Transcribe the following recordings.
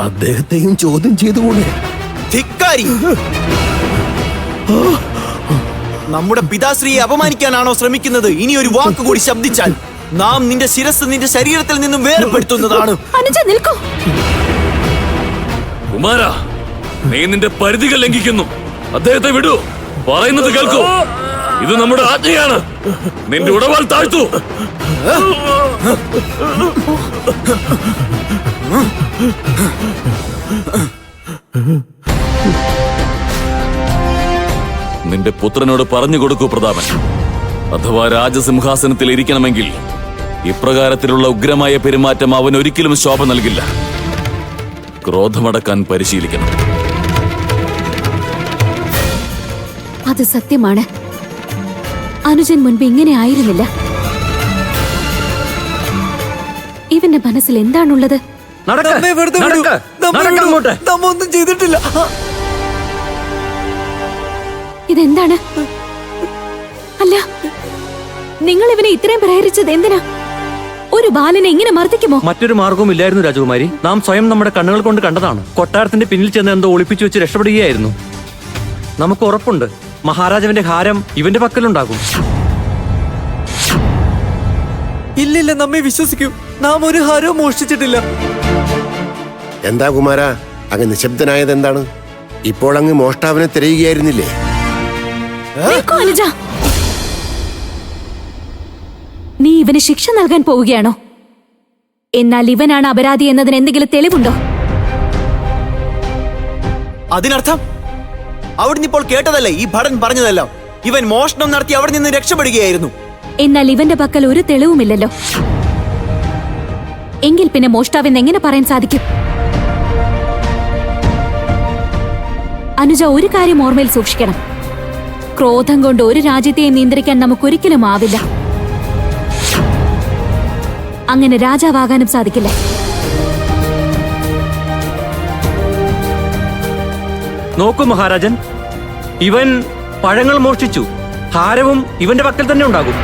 അദ്ദേഹത്തെയും ചോദ്യം ചെയ്തുകൂടെ? ധിക്കാരി! നമ്മുടെ പിതാശ്രീയെ അപമാനിക്കാനാണോ ശ്രമിക്കുന്നത്? ഇനി ഒരു വാക്കുകൂടി ശബ്ദിച്ചാൽ നാം നിന്റെ ശിരസ് നിന്റെ ശരീരത്തിൽ നിന്നും വേർപെടുത്തുന്നതാണ്. അനുജ നിൽക്കൂ. കുമാര, നീ നിന്റെ പരിധികൾ ലംഘിക്കുന്നു. അദ്ദേഹത്തെ വിടൂ. പറയുന്നത് കേൾക്കൂ. ഇത് നമ്മുടെ ആജ്ഞയാണ്. നിന്റെ ഉടവാൾ താഴ്ത്തു. നിന്റെ പുത്രനോട് പറഞ്ഞു കൊടുക്കൂ പ്രതാപൻ. അഥവാ രാജസിംഹാസനത്തിൽ ഇരിക്കണമെങ്കിൽ ഇപ്രകാരത്തിലുള്ള ഉഗ്രമായ പെരുമാറ്റം അവൻ ഒരിക്കലും ശോഭ നൽകില്ല. ക്രോധമടക്കാൻ പരിശീലിക്കണം. അത് സത്യമാണ്. അനുജൻ മുൻപ് ഇങ്ങനെ ആയിരുന്നില്ല. ഇവന്റെ മനസ്സിൽ എന്താണുള്ളത്? ഒന്നും ചെയ്തിട്ടില്ല. ഇതെന്താണ്? അല്ല, നിങ്ങൾ ഇവനെ ഇത്രയും പ്രേരിച്ചത് എന്തിനാ? ഒരു ബാലനെ ഇങ്ങനെ മർദ്ദിക്കുമോ? മറ്റൊരു മാർഗവും ഇല്ലായിരുന്നു രാജകുമാരി. നാം സ്വയം നമ്മുടെ കണ്ണുകൾ കൊണ്ട് കണ്ടതാണ്. കൊട്ടാരത്തിന്റെ പിന്നിൽ ചെന്ന് എന്തോ ഒളിപ്പിച്ചു വെച്ച് രക്ഷപ്പെടുകയായിരുന്നു. നമുക്ക് ഉറപ്പുണ്ട് മഹാരാജാവിന്റെ ഹാരം ഇവന്റെ പക്കലുണ്ടാകും. ഇല്ലില്ല, നമ്മെ വിശ്വസിക്കൂ. നാം ഒരു ഹാരവും മോഷ്ടിച്ചിട്ടില്ല. എന്താ കുമാര അങ്ങ് നിശബ്ദനായത്? എന്താണ്? ഇപ്പോൾ അങ്ങ് മോഷ്ടാവിനെ തിരയുകയായിരുന്നില്ലേ? അനുജ, നീ ഇവന് ശിക്ഷ നൽകാൻ പോവുകയാണോ? എന്നാൽ ഇവനാണ് അപരാധി എന്നതിന് എന്തെങ്കിലും തെളിവുണ്ടോ? അതിനർത്ഥം അവിടുന്ന് ഇപ്പോൾ കേട്ടതല്ലേ ഈ ഭടൻ പറഞ്ഞതെല്ലാം? ഇവൻ മോഷണം നടത്തി അവിടെ നിന്ന് രക്ഷപ്പെടുകയായിരുന്നു. എന്നാൽ ഇവന്റെ പക്കൽ ഒരു തെളിവുമില്ലല്ലോ. എങ്കിൽ പിന്നെ മോഷ്ടാവെന്ന് എങ്ങനെ പറയാൻ സാധിക്കും? അനുജ, ഒരു കാര്യം ഓർമ്മയിൽ സൂക്ഷിക്കണം. ക്രോധം കൊണ്ട് ഒരു രാജ്യത്തെയും നിയന്ത്രിക്കാൻ നമുക്കൊരിക്കലും ആവില്ല. അങ്ങനെ രാജാവാകാനും സാധിക്കില്ല. നോക്കൂ മഹാരാജൻ, ഇവൻ പഴങ്ങൾ മോഷ്ടിച്ചു. ഹാരവും ഇവന്റെ പക്കൽ തന്നെ ഉണ്ടാകും.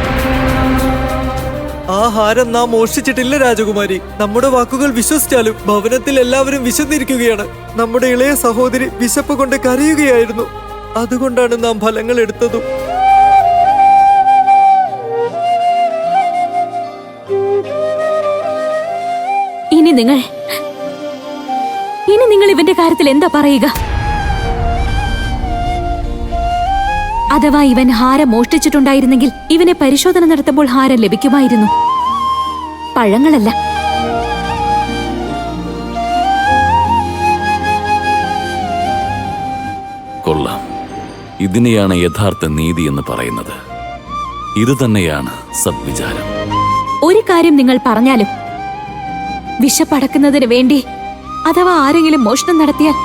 ആ ഹാരം നാം മോഷ്ടിച്ചിട്ടില്ല രാജകുമാരി. നമ്മുടെ വാക്കുകൾ വിശ്വസിച്ചാലും ഭവനത്തിൽ എല്ലാവരും വിശന്നിരിക്കുകയാണ്. നമ്മുടെ ഇളയ സഹോദരി വിശപ്പ് കൊണ്ട് കരയുകയായിരുന്നു. അതുകൊണ്ടാണ് നാം ഫലങ്ങൾ എടുത്തതും. ഇനി നിങ്ങൾ ഇവന്റെ കാര്യത്തിൽ എന്താ പറയുക? അഥവാ ഇവൻ ഹാരം മോഷ്ടിച്ചിട്ടുണ്ടായിരുന്നെങ്കിൽ ഇവനെ പരിശോധന നടത്തുമ്പോൾ ഹാരം ലഭിക്കുമായിരുന്നു, പഴങ്ങളല്ല. കൊള്ളാം. ഇതിനെയാണ് യഥാർത്ഥ നീതി എന്ന് പറയുന്നത്. ഇത് തന്നെയാണ് സദ്വിചാരം. ഒരു കാര്യം നിങ്ങൾ പറഞ്ഞാലും വിശപ്പടക്കുന്നതിന് വേണ്ടി അഥവാ ആരെങ്കിലും മോഷണം നടത്തിയാൽ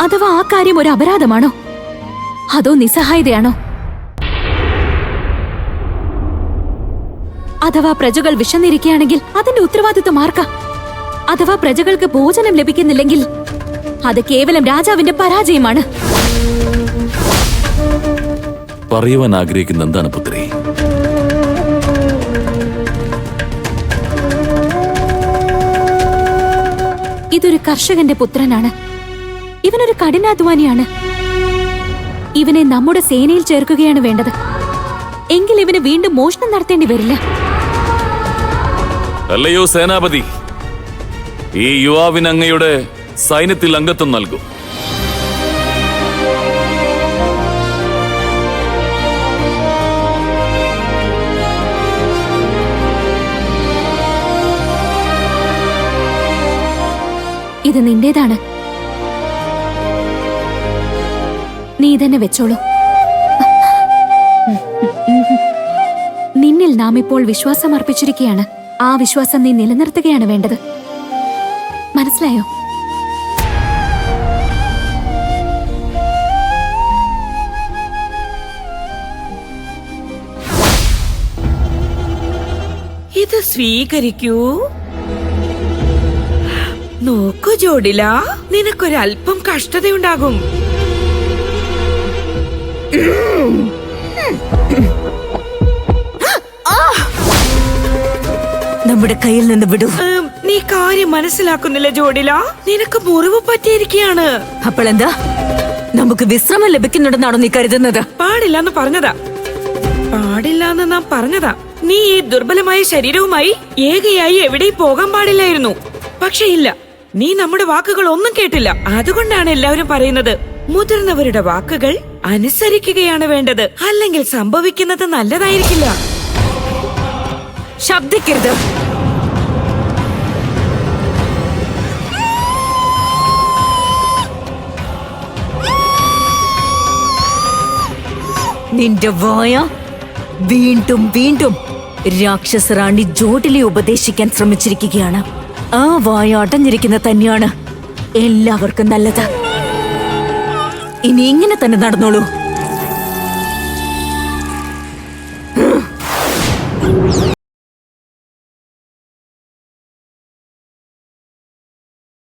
അഥവാ ആ കാര്യം ഒരു അപരാധമാണോ? അതോ നിസ്സഹായതയാണോ? അഥവാ പ്രജകൾ വിശന്നിരിക്കുകയാണെങ്കിൽ അതിന്റെ ഉത്തരവാദിത്വം ആർക്കാ? അഥവാ പ്രജകൾക്ക് ഭോജനം ലഭിക്കുന്നില്ലെങ്കിൽ അത് കേവലം രാജാവിന്റെ പരാജയമാണ്. പറയുവാൻ ആഗ്രഹിക്കുന്ന എന്താണ് പുത്രി? ഇതൊരു കർഷകന്റെ പുത്രനാണ്. ഇവനൊരു കഠിനാധ്വാനിയാണ്. ഇവനെ നമ്മുടെ സേനയിൽ ചേർക്കുകയാണ് വേണ്ടത്. എങ്കിൽ ഇവന് വീണ്ടും മോഷണം നടത്തേണ്ടി വരില്ല. അല്ലയോ സേനാപതി, ഈ യുവാവിന് അങ്ങയുടെ സൈന്യത്തിൽ അംഗത്വം നൽകും. ഇത് നിന്റേതാണ്. നീ തന്നെ വെച്ചോളൂ. നിന്നിൽ നാം ഇപ്പോൾ വിശ്വാസം അർപ്പിച്ചിരിക്കുകയാണ്. ആ വിശ്വാസം നീ നിലനിർത്തുകയാണ് വേണ്ടത്. മനസ്സിലായോ? ഇത് സ്വീകരിക്കൂ. നോക്കൂ ജോഡില, നിനക്കൊരൽപ്പം കഷ്ടതയുണ്ടാകും. നമ്മുടെ കയ്യിൽ നിന്ന് വിടൂ. നീ കാര്യം മനസ്സിലാക്കുന്നില്ല ജോഡില. നിനക്ക് മുറിവ് പറ്റിയിരിക്കുകയാണ്. അപ്പോഴെന്താ, നമുക്ക് വിശ്രമം ലഭിക്കുന്നുണ്ടെന്നാണോ നീ കരുതുന്നത്? പാടില്ലാന്ന് പറഞ്ഞതാ. പാടില്ലാന്ന് നാം പറഞ്ഞതാ. നീ ഈ ദുർബലമായ ശരീരവുമായി ഏകയായി എവിടെയും പോകാൻ പാടില്ലായിരുന്നു. പക്ഷെ ഇല്ല, നീ നമ്മുടെ വാക്കുകൾ ഒന്നും കേട്ടില്ല. അതുകൊണ്ടാണ് എല്ലാവരും പറയുന്നത് മുതിർന്നവരുടെ വാക്കുകൾ അനുസരിക്കുകയാണ് വേണ്ടത്. അല്ലെങ്കിൽ സംഭവിക്കുന്നത് നല്ലതായിരിക്കില്ല. ശബ്ദിക്കരുത്. നിന്റെ വായ വീണ്ടും വീണ്ടും രാക്ഷസ റാണി ജോഡിലെ ഉപദേശിക്കാൻ ശ്രമിച്ചിരിക്കുകയാണ്. ആ വായ അടഞ്ഞിരിക്കുന്ന തന്നെയാണ് എല്ലാവർക്കും നല്ലത്. ഇനി ഇങ്ങനെ തന്നെ നടന്നോളൂ.